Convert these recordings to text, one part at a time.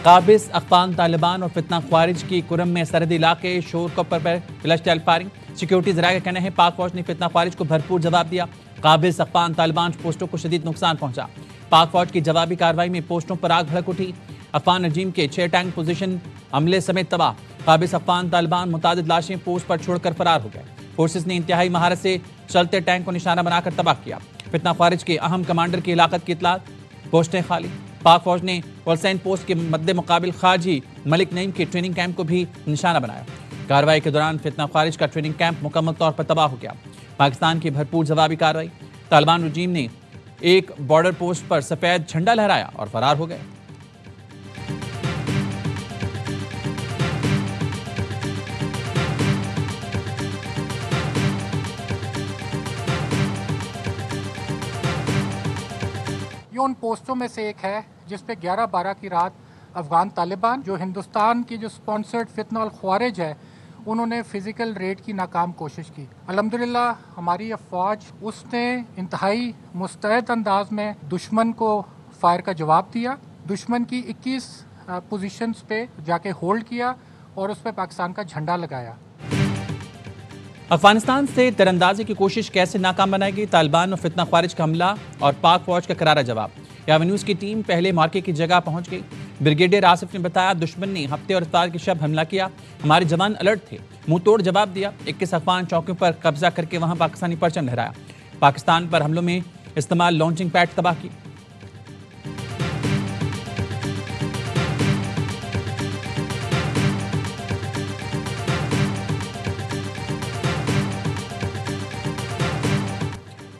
काबिज अफगान तालिबान और फितना ख्वारिज की कुरम में सरहदी इलाके शोर कपर पर फ्लश टेल फायरिंग। सिक्योरिटी जरा का कहना है पाक फौज ने फितना ख्वारिज को भरपूर जवाब दिया। काबिज अफगान तालिबान पोस्टों को शदीद नुकसान पहुंचा। पाक फौज की जवाबी कार्रवाई में पोस्टों पर आग भड़क उठी। अफगान रजीम के 6 टैंक पोजीशन अमले समेत तबाह। काबिज अफगान तालिबान मुतादिद लाशें पोस्ट पर छोड़कर फरार हो गए। फोर्सेस ने इंतहाई महारत से चलते टैंक को निशाना बनाकर तबाह किया। फितना ख्वारिज के अहम कमांडर की हिलाकत की इतला, पोस्टें खाली। पाक फौज ने वलसैन पोस्ट के मद्दे मुकाबिल खाजी मलिक नईम के ट्रेनिंग कैंप को भी निशाना बनाया। कार्रवाई के दौरान फितना ख्वारिज का ट्रेनिंग कैंप मुकम्मल तौर पर तबाह हो गया। पाकिस्तान की भरपूर जवाबी कार्रवाई। तालिबान रजीम ने एक बॉर्डर पोस्ट पर सफेद झंडा लहराया और फरार हो गए। ये उन पोस्टों में से एक है जिस पे 11-12 की रात अफगान तालिबान जो हिंदुस्तान की जो स्पॉन्सर्ड फितना अल ख्वारिज है उन्होंने फिजिकल रेड की नाकाम कोशिश की। अल्हम्दुलिल्लाह हमारी अफवाज उसने इंतहाई मुस्तैद अंदाज में दुश्मन को फायर का जवाब दिया। दुश्मन की 21 पोजीशंस पे जाके होल्ड किया और उस पर पाकिस्तान का झंडा लगाया। अफगानिस्तान से तिरंदाजी की कोशिश कैसे नाकाम बनाएगी? तालिबान और फितना ख्वारिज का हमला और पाक फौज का करारा जवाब। यावी न्यूज़ की टीम पहले मार्के की जगह पहुंच गई। ब्रिगेडियर आसिफ ने बताया, दुश्मन ने हफ्ते और इफ्तार के शब हमला किया। हमारे जवान अलर्ट थे, मुंह तोड़ जवाब दिया। 21 अफगान चौकियों पर कब्जा करके वहां पाकिस्तानी परचम लहराया। पाकिस्तान पर हमलों में इस्तेमाल लॉन्चिंग पैड तबाह की।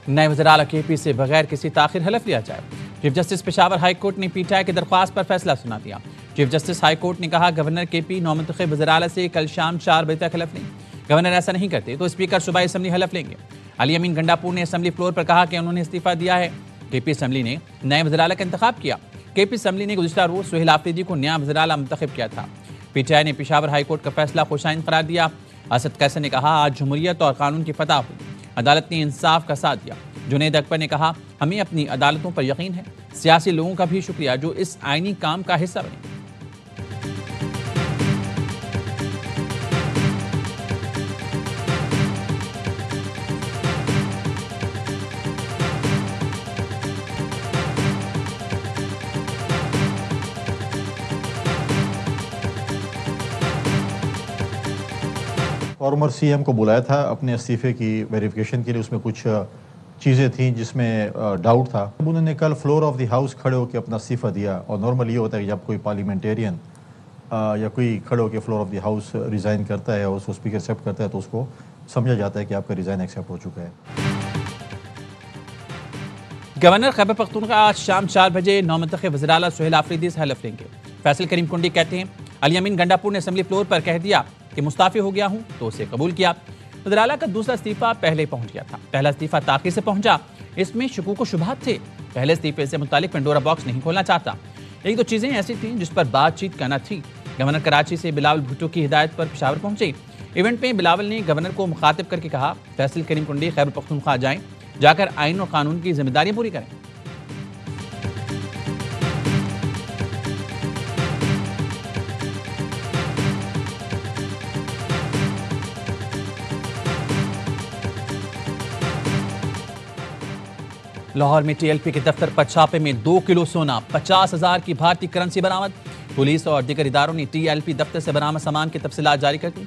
नए वज़ीर आला KP से बगैर किसी ताखिर हलफ लिया जाए। Chief justice Peshawar high court ने PTI की दरख्वास्त पर फैसला सुना दिया। चीफ जस्टिस हाई कोर्ट ने कहा, गवर्नर KP नौमुंतखब वज़ीर आला से कल शाम 4 बजे तक हलफ लें। गवर्नर ऐसा नहीं करते तो स्पीकर सूबाई असम्बली हलफ लेंगे। अली अमीन गंडापुर ने असम्बली फ्लोर पर कहा कि उन्होंने इस्तीफा दिया है। KP असम्बली ने नए वज़ीर आला का इंतखाब किया। KP असम्बली ने गुज़िश्ता रोज़ सुहेल आफरीदी को नया वज़ीर आला मुंतखब किया था। PTI ने पेशावर हाई कोर्ट का फैसला खुशाइन करार दिया। असद कैसर ने कहा, आज जमहूरियत और कानून की फतह हुई। अदालत ने इंसाफ का साथ दिया। जुनैद अकबर ने कहा, हमें अपनी अदालतों पर यकीन है। सियासी लोगों का भी शुक्रिया जो इस आईनी काम का हिस्सा बने। फॉर्मर CM को बुलाया था अपने इस्तीफे की वेरिफिकेशन के लिए। उसमें कुछ चीज़ें थीं जिसमें डाउट था। उन्होंने कल फ्लोर ऑफ द हाउस खड़े होकर अपना इस्तीफा दिया। और नॉर्मल ये होता है कि जब कोई पार्लियामेंटेरियन या कोई खड़े होकर floor of the house resign करता है और उसको स्पीकर एक्सेप्ट करता है तो उसको समझा जाता है कि आपका रिज़ाइन एक्सेप्ट हो चुका है। गवर्नर खैबर पख्तूनख्वा आज शाम 4 बजे नौमुंतखब वज़ीर आला सुहेल आफरीदी से हलफ लेंगे। फैसल करीम कुंडी कहते हैं, अली अमीन गंडापुर ने असम्बली फ्लोर पर कह दिया कि मुस्ताफ़ी हो गया हूं तो उसे कबूल किया। वज़ीर आला का दूसरा इस्तीफा पहले पहुंच गया था। पहला इस्तीफा ताख़ीर से पहुंचा। इसमें शकूक व शुबहात थे। पहले इस्तीफे से मुतालिक पेंडोरा बॉक्स नहीं खोलना चाहता। एक दो चीज़ें ऐसी थीं जिस पर बातचीत करना थी। गवर्नर कराची से बिलावल भुट्टो की हिदायत पर पेशावर पहुंचे। इवेंट में बिलावल ने गवर्नर को मुखातिब करके कहा, फैसल करीम कुंडी खैबर पख्तूनख्वा जाएं, जाकर आइन और कानून की जिम्मेदारियां पूरी करें। लाहौर में TLP के दफ्तर पर छापे में 2 किलो सोना, 50,000 की भारतीय करेंसी बरामद। पुलिस और दीगर इदारों ने TLP दफ्तर से बरामद सामान की तफसीलात जारी कर दी।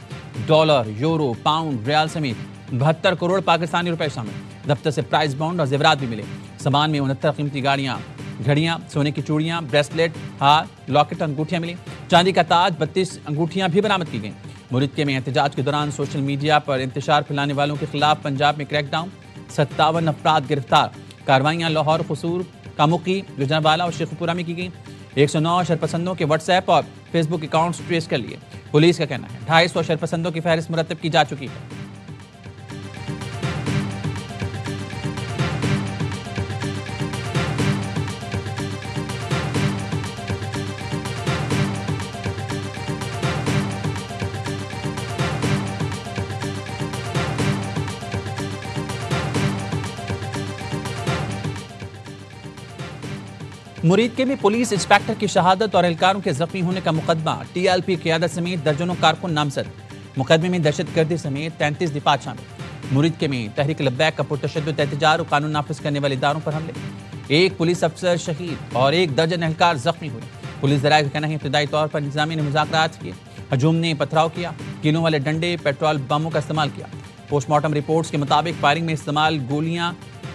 डॉलर, यूरो, पाउंड, रियाल समेत 72 करोड़ पाकिस्तानी रुपए शामिल। दफ्तर से प्राइस बॉन्ड और जेवरात भी मिले। सामान में 69 कीमती गाड़ियाँ, घड़ियाँ, सोने की चूड़ियाँ, ब्रेसलेट, हार, लॉकेट, अंगूठियाँ मिली। चांदी का ताज, 32 अंगूठियाँ भी बरामद की गई। मुल्क में एहतजाज के दौरान सोशल मीडिया पर इंतशार फैलाने वालों के खिलाफ पंजाब में क्रैकडाउन, 57 अफराद गिरफ्तार। कार्रवाइयाँ लाहौर, कसूर, कामुकी, गुजरांवाला और शेखपुरा में की गई। 109 शरपसंदों के व्हाट्सएप और फेसबुक अकाउंट्स ट्रेस कर लिए। पुलिस का कहना है 250 शरपसंदों की फहरिस्त मुरतब की जा चुकी है। मुरीद के में पुलिस इंस्पेक्टर की शहादत और एहलकारों के जख्मी होने का मुकदमा, टीएलपी क़यादत समेत दर्जनों कारकुन नामजद। मुकदमे में दहशतगर्दी समेत 33 दिफात शामिल। मुरीद के में तहरीक लब्बैक का पुरतशद्दुद एहतजाज और कानून नाफिज करने वाले इदारों पर हमले। एक पुलिस अफसर शहीद और 1 दर्जन एहलकार जख्मी हुए। पुलिस ज़राए का कहना है इब्तदाई तौर पर इंतजामिया ने मुज़ाकरात किए। हजूम ने पथराव किया, कीलों वाले डंडे, पेट्रोल बमों का इस्तेमाल किया। पोस्टमार्टम रिपोर्ट्स के मुताबिक फायरिंग में इस्तेमाल गोलियां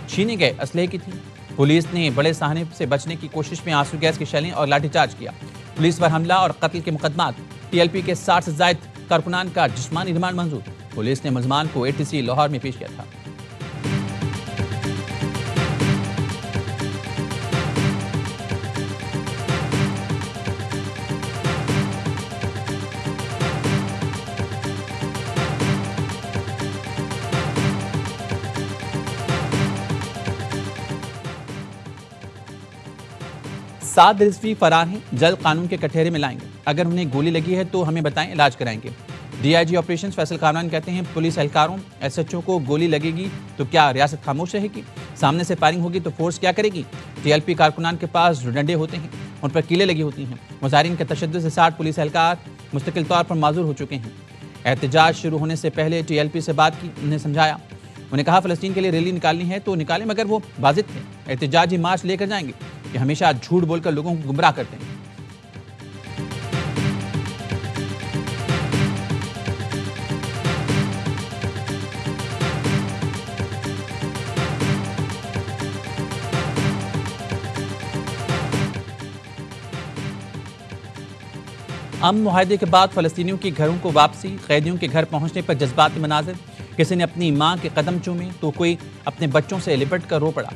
छीने गए असलहे की थी। पुलिस ने बड़े साहने से बचने की कोशिश में आंसू गैस की शैलें और लाठीचार्ज किया। पुलिस पर हमला और कत्ल के मुकदमात। टीएलपी के 60 से ज़ायद कारकुनान का जिस्मानी रिमांड मंजूर। पुलिस ने मुलजमान को एटीसी लाहौर में पेश किया था। सात रिजवी फरार हैं, जल्द कानून के कटहरे में लाएंगे। अगर उन्हें गोली लगी है तो हमें बताएं, इलाज कराएंगे। डीआईजी ऑपरेशंस फैसल खानवान कहते हैं पुलिस एहलकारों एसएचओ को गोली लगेगी तो क्या रियासत खामोश रहेगी? सामने से फायरिंग होगी तो फोर्स क्या करेगी? टीएलपी कारकुनान के पास डंडे होते हैं, उन पर कीलें लगी होती हैं। मुजाहिरीन के तशद्दुद से 60 पुलिस एहलकार मुस्तकिल तौर पर माजूर हो चुके हैं। एहतजाज शुरू होने से पहले टीएलपी से बात की, उन्हें समझाया। उन्हें कहा फ़लस्तीन के लिए रैली निकालनी है तो निकालें, मगर वो वाजिद थे। एहतजाजी मार्च लेकर जाएंगे कि हमेशा झूठ बोलकर लोगों को गुमराह करते हैं। अमन मुआहदे के बाद फ़लस्तीनियों के घरों को वापसी, कैदियों के घर पहुंचने पर जज्बाती मनाजिर। किसी ने अपनी मां के कदम चूमे तो कोई अपने बच्चों से लिपट कर रो पड़ा।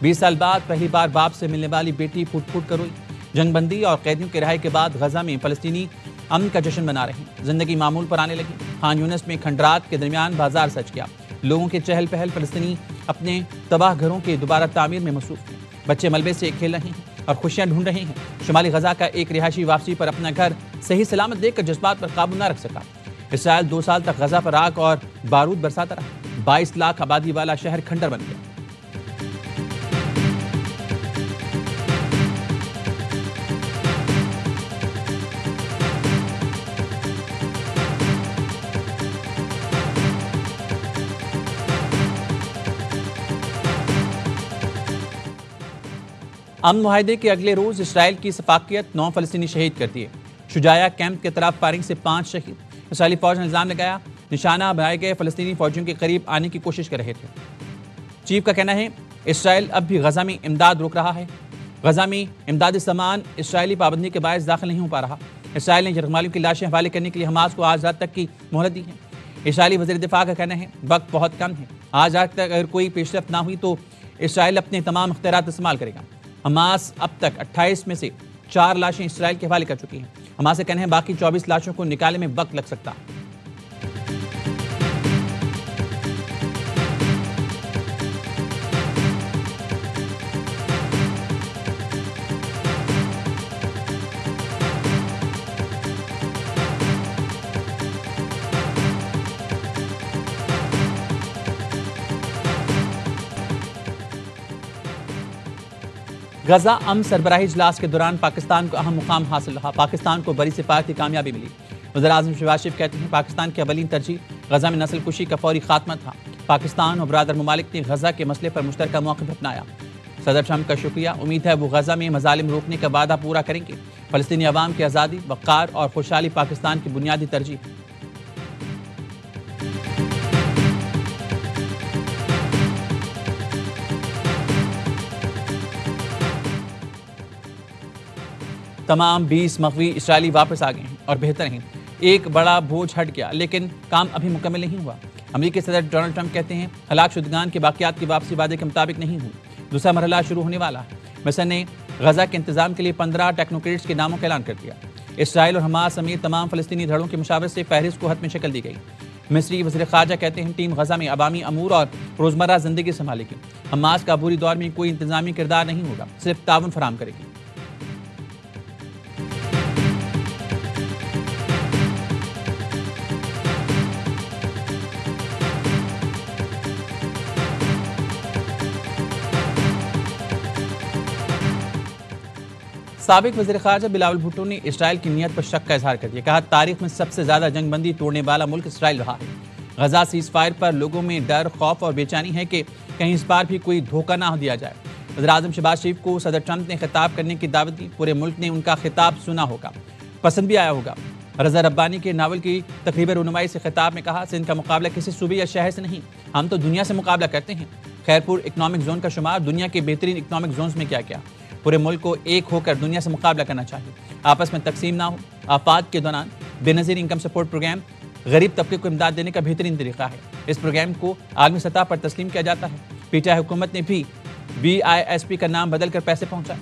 20 साल बाद पहली बार बाप से मिलने वाली बेटी फूट फूट कर रोई। जंगबंदी और कैदियों के रिहाई के बाद गजा में फ़लस्तीनी अमन का जश्न मना रहे हैं। जिंदगी मामूल पर आने लगी। खान यूनिस में खंडरात के दरमियान बाजार सज गया। लोगों के चहल पहल। फ़लस्तीनी अपने तबाह घरों के दोबारा तामीर में मसरूफ हैं। बच्चे मलबे से खेल रहे हैं और खुशियां ढूंढ रहे हैं। शुमाली गजा का एक रिहायशी वापसी पर अपना घर सही सलामत देखकर जज्बात पर काबू न रख सका। इसराइल 2 साल तक गजा पर आग और बारूद बरसाता रहा। 22 लाख आबादी वाला शहर खंडर बन गया। अमन मुआहदे के अगले रोज इसराइल की सफाकियत 9 फ़लस्तीनी शहीद कर दिए। शुजाया कैंप के तरफ फायरिंग से 5 शहीद। इसराइली फौज ने इल्जाम लगाया निशाना बनाए गए फ़लस्तीनी फौजियों के करीब आने की कोशिश कर रहे थे। चीफ का कहना है इसराइल अब भी गजा में इमदाद रोक रहा है। गजा में इमदादी सामान इसराइली पाबंदी के बायस दाखिल नहीं हो पा रहा। इसराइल ने यरगमालियों की लाशें हवाले करने के लिए हमास को आज रात तक की मोहलत दी है। इसराइली वज़ीर दिफा का कहना है वक्त बहुत कम है। आज रात तक अगर कोई पेशरफ ना हुई तो इसराइल अपने तमाम इख्तियारात इस्तेमाल करेगा। हमास अब तक 28 में से 4 लाशें इसराइल के हवाले कर चुकी हैं। हमास का कहना है बाकी 24 लाशों को निकालने में वक्त लग सकता है। गजा अमन सरबराही इजलास के दौरान पाकिस्तान को अहम मुकाम हासिल रहा। पाकिस्तान को बड़ी सिफारती कामयाबी मिली। वज़ीर-ए-आज़म शहबाज शरीफ कहते हैं पाकिस्तान की अवलीन तरजीह गजा में नस्ल कुशी का फौरी खात्मा था। पाकिस्तान और बरादर ममालिक ने गजा के मसले पर मुश्तरका मौक़िफ़ अपनाया। सदर ट्रंप का शुक्रिया। उम्मीद है वो गजा में मज़ालिम रोकने का वादा पूरा करेंगे। फ़लस्तीनी अवाम की आज़ादी, वक़ार और खुशहाली पाकिस्तान की बुनियादी तरजीह है। तमाम 20 मग़वी इसराइली वापस आ गए हैं और बेहतर हैं। एक बड़ा बोझ हट गया, लेकिन काम अभी मुकम्मल नहीं हुआ। अमेरिकी सदर डोनाल्ड ट्रंप कहते हैं हलाक शुदगान के बाक़ियात की वापसी वादे के मुताबिक नहीं हुई। दूसरा मरहला शुरू होने वाला है। मिस्र ने गजा के इंतजाम के लिए 15 टेक्नोक्रेट्स के नामों का ऐलान कर दिया। इसराइल और हमास समेत तमाम फ़लस्तीनी धड़ों की मुशावरत से फहरिस्त को हतमी शक्ल दी गई। मिस्री वज़ीर ख़ारजा कहते हैं टीम गजा में अवामी अमूर और रोज़मर्रा ज़िंदगी संभालेगी। हमास का बुरी दौर में कोई इंतजामी किरदार नहीं होगा, सिर्फ ताउन फराहम करेगी। साबिक वज़ीर ख़ारजा बिलावल भुट्टो ने इसराइल की नीयत पर शक का इजहार कर दिया। कहा, तारीख में सबसे ज़्यादा जंगबंदी तोड़ने वाला मुल्क इसराइल रहा है। गजा सीज़ फायर पर लोगों में डर, खौफ और बेचैनी है कि कहीं इस बार भी कोई धोखा ना दिया जाए। वज़ीर-ए-आज़म शहबाज शरीफ को सदर ट्रंप ने खिताब करने की दावत दी। पूरे मुल्क ने उनका खिताब सुना होगा, पसंद भी आया होगा। रज़ा रब्बानी के नावल की तकरीबन रुनुमाई से खिताब में कहा, सिंध का मुकाबला किसी सूबे या शहर से नहीं, हम तो दुनिया से मुकाबला करते हैं। खैरपुर इकनॉमिक जोन का शुमार दुनिया के बेहतरीन इकनॉमिक जोन्स में किया गया। पूरे मुल्क को एक होकर दुनिया से मुकाबला करना चाहिए, आपस में तकसीम ना हो। आफात के दौरान बेनज़ीर इनकम सपोर्ट प्रोग्राम गरीब तबके को इमदाद देने का बेहतरीन तरीका है। इस प्रोग्राम को आलमी सतह पर तस्लीम किया जाता है। पीटीआई हुकूमत ने भी BISP का नाम बदलकर पैसे पहुंचाए।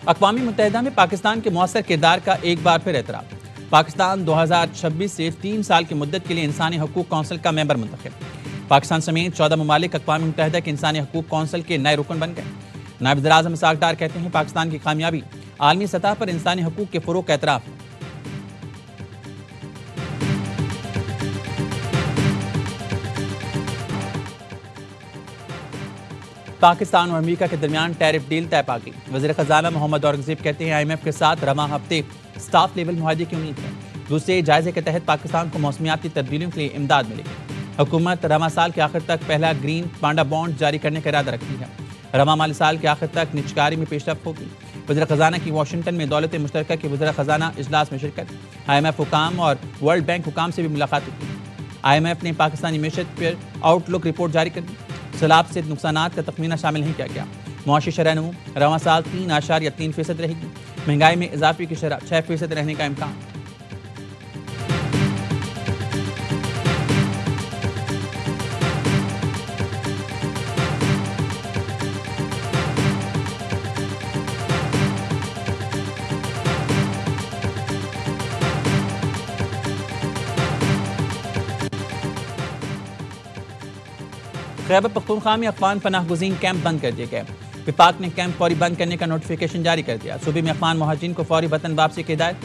अक़वामी मुत्तहिदा में पाकिस्तान के मौसर किरदार का एक बार फिर एतराफ़। पाकिस्तान 2026 से 3 साल की मुद्दत के लिए इंसानी हकूक़ कौंसिल का मेंबर मुंतखब। पाकिस्तान समेत 14 ममालिक अक़वामी मुत्तहिदा के इंसानी हकूक़ कौंसिल के नए रुकन बन गए। नायब वज़ीर-ए-आज़म इसहाक़ डार कहते हैं, पाकिस्तान की कामयाबी आलमी सतह पर इंसानी हकूक़ के फ़रोग़ का एतराफ़ है। पाकिस्तान और अमेरिका के दरमियान टैरिफ डील तय पा गई। वज़ीर ख़जाना मोहम्मद औरंगज़ेब कहते हैं, IMF के साथ रवा हफ्ते स्टाफ लेवल मुआहदे की उम्मीद है। दूसरे जायजे के तहत पाकिस्तान को मौसमियाती तब्दीलियों के लिए इमदाद मिलेगी। हुकूमत रवा साल के आखिर तक पहला ग्रीन पांडा बॉन्ड जारी करने का इरादा रखती है। रवा माली साल के आखिर तक निजकारी में पेशरफ होगी। वज़ीर ख़जाना की वाशिंगटन में दौलत मुश्तरका के वज़ीर ख़जाना इजलास में शिरकत। IMF हुकाम और वर्ल्ड बैंक हुकाम से भी मुलाकात की। IMF ने पाकिस्तानी मीशत पर आउटलुक रिपोर्ट जारी कर दी। सैलाब से नुकसानात का तखमीना शामिल नहीं किया गया। मुआशी शरह नमू रवा साल 3.3% रहेगी। महंगाई में इजाफे की शरह 6% रहने का इम्कान। खैबर पख्तूनख्वा में अफगान पनाह गुज़ीन कैंप बंद कर दिए गए। विफाक ने कैंप फौरी बंद करने का नोटिफिकेशन जारी कर दिया। सूबे में अफगान मुहाजिरीन को फौरी वतन वापसी की हिदायत।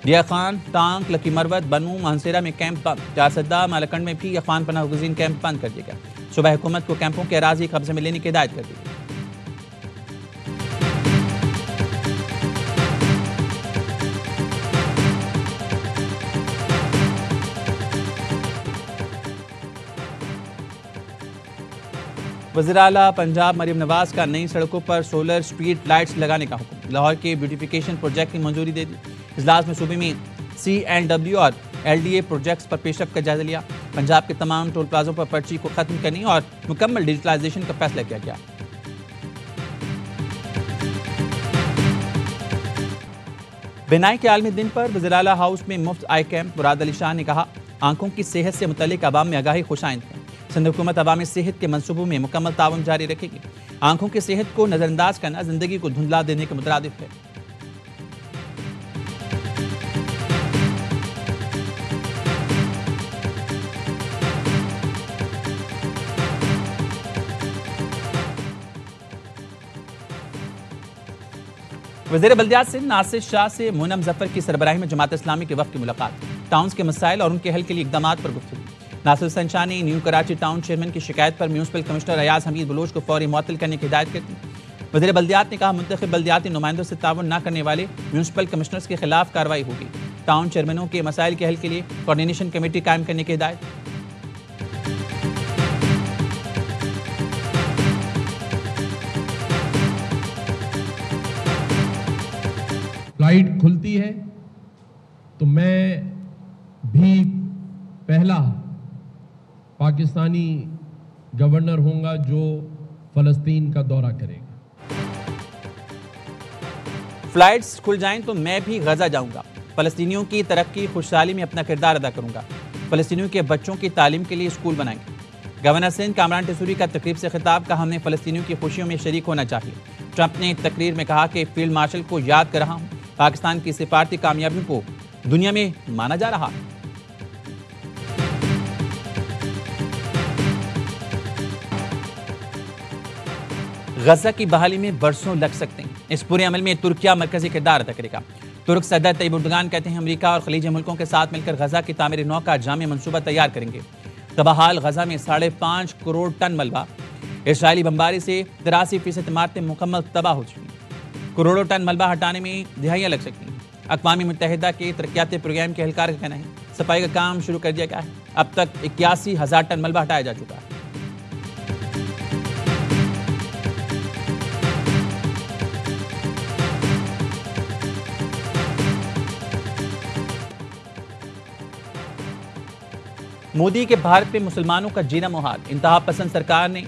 दिया खान, टांक, लकी मरवत, बनू, मानसेरा में कैंप बंद। जारसद्दा, मालकंड में भी अफगान पनाह गुज़ीन कैंप बंद कर दिया गया। सूबा हुकूमत को कैंपों के अराज़ी कब्जे में लेने की हिदायत कर दी। वज़ीर आला पंजाब मरीम नवाज का नई सड़कों पर सोलर स्ट्रीट लाइट्स लगाने का हुक्म। लाहौर के ब्यूटिफिकेशन प्रोजेक्ट की मंजूरी दे दी। इजलास में सूबे में C&W और LDA प्रोजेक्ट्स पर पेशरफ का जायजा लिया। पंजाब के तमाम टोल प्लाजों पर पर्ची को खत्म करने और मुकम्मल डिजिटलाइजेशन का फैसला किया गया। बिनाई के आलमी दिन पर वज़ीर आला हाउस में मुफ्त आई कैंप। मुराद अली शाह ने कहा, आंखों की सेहत से मुतल्लिक अवाम में आगाही खुशाइंद है। सिंध हुकूमत अवामी सेहत के मनसूबों में मुकम्मल ताउन जारी रखेगी। आंखों की सेहत को नजरअंदाज करना जिंदगी को धुंधला देने के मुतरादिफ है। वज़ीर बल्दियात सिंध नासिर शाह से मुनम जफर की सरबराही में जमात इस्लामी के वफ़द की मुलाकात। टाउन्स के मसाइल और उनके हल के लिए इक़दामात पर गुफ्तगू। नासिर हुसैन शाह ने न्यू कराची टाउन चेयरमैन की शिकायत पर म्यूनसिपल कमिश्नर अयाज हमीद बलोच को फौरी मुअत्तल करने की हिदायत कर दी। वज़ीर बल्दियात ने कहा, मुंतखब बल्दियाती नुमाइंदों से ताउन न करने वाले म्यूनसिपल कमिश्नर्स के खिलाफ कार्रवाई होगी। टाउन चेयरमैनों के मसाइल के हल के लिए कोऑर्डिनेशन कमेटी कायम करने की हिदायत। फ्लाइट खुलती है तो मैं भी पहला पाकिस्तानी गवर्नर होऊंगा जो फ़लस्तीन का दौरा करेगा। फ्लाइट्स खुल जाएं तो मैं भी गजा जाऊंगा। फ़लस्तीनियों की तरक्की खुशहाली में अपना किरदार अदा करूंगा। फ़लस्तीनियों के बच्चों की तालीम के लिए स्कूल बनाएंगे। गवर्नर सिंध कामरान टेसूरी का तकरीब से खिताब का, हमने फ़लस्तीनियों की खुशियों में शरीक होना चाहिए। ट्रंप ने तकरीर में कहा कि फील्ड मार्शल को याद कर रहा हूँ। पाकिस्तान की सिफारती कामयाबियों को दुनिया में माना जा रहा है। गजा की बहाली में बरसों लग सकते हैं। इस पूरे अमल में तुर्किया मरकजी किरदार अदा करेगा। तुर्क सदर तैयब एर्दोगान कहते हैं अमेरिका और खलीजी मुल्कों के साथ मिलकर गजा की तामीर नौ का जामे मंसूबा तैयार करेंगे। तबाहाल गजा में 5.5 करोड़ टन मलबा। इसराइली बमबारी से 83% इमारतें मुकम्मल तबाह हो चुकी हैं। करोड़ों टन मलबा हटाने में दिहाइयाँ लग सकती हैं। अक़वाम मुत्तहिदा के तरक्याती प्रोग्राम के एहलकार का कहना है सफाई का काम शुरू कर दिया गया है। अब तक 81,000 टन मलबा हटाया जा चुका है। मोदी के भारत में मुसलमानों का जीना मुहाल। इंतहा पसंद सरकार ने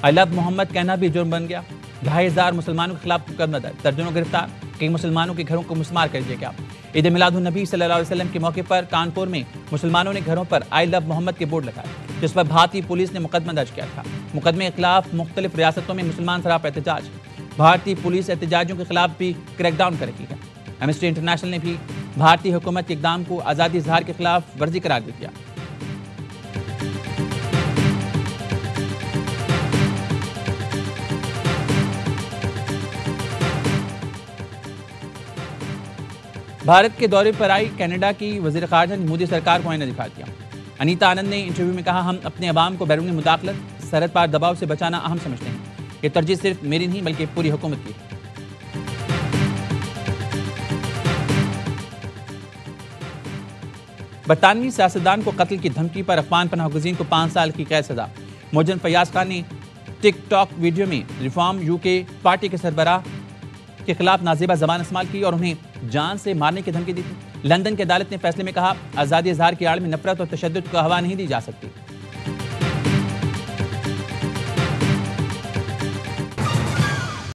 आई लव मोहम्मद कहना भी जुर्म बन गया। 2,500 मुसलमानों के खिलाफ मुकदमा दर्ज, दर्जनों गिरफ्तार। कई मुसलमानों के घरों को मुसमार कर दिया गया। ईद मिलादुन नबी सल्लल्लाहु अलैहि वसल्लम के मौके पर कानपुर में मुसलमानों ने घरों पर आई लव मोहम्मद के बोर्ड लगाए, जिस पर भारतीय पुलिस ने मुकदमा दर्ज किया था। मुकदमे के खिलाफ मुख्तलिफ रियासतों में मुसलमान सराप एहतजाज। भारतीय पुलिस एहतजाजियों के खिलाफ भी क्रैकडाउन कर रही है। एमनेस्टी इंटरनेशनल ने भी भारतीय हुकूमत के इकदाम को आज़ादी इजहार के खिलाफ वर्जी करार दे दिया। भारत के दौरे पर आई कनाडा की वज़ीर ख़ारजा ने मोदी सरकार को आईना दिखा दिया। अनीता आनंद ने इंटरव्यू में कहा, हम अपने अवाम को बैरूनी मुदाखलत, सरहद पार दबाव से बचाना अहम समझते हैं। ये तरजीह सिर्फ मेरी नहीं बल्कि पूरी हुकूमत की है। बरतानवी सियासतदान को कत्ल की धमकी पर अफगान पनाह गुज़ीन को 5 साल की कैद सजा। मोहसिन फयाज खान ने टिकटॉक वीडियो में रिफॉर्म यूके पार्टी के सरबराह के खिलाफ नाजेबा जबान इस्तेमाल की और उन्हें जान से मारने की धमकी दी थी। लंदन की अदालत ने फैसले में कहा, आज़ादी इजहार की आड़ में नफरत और तशद्दुद को हवा नहीं दी जा सकती।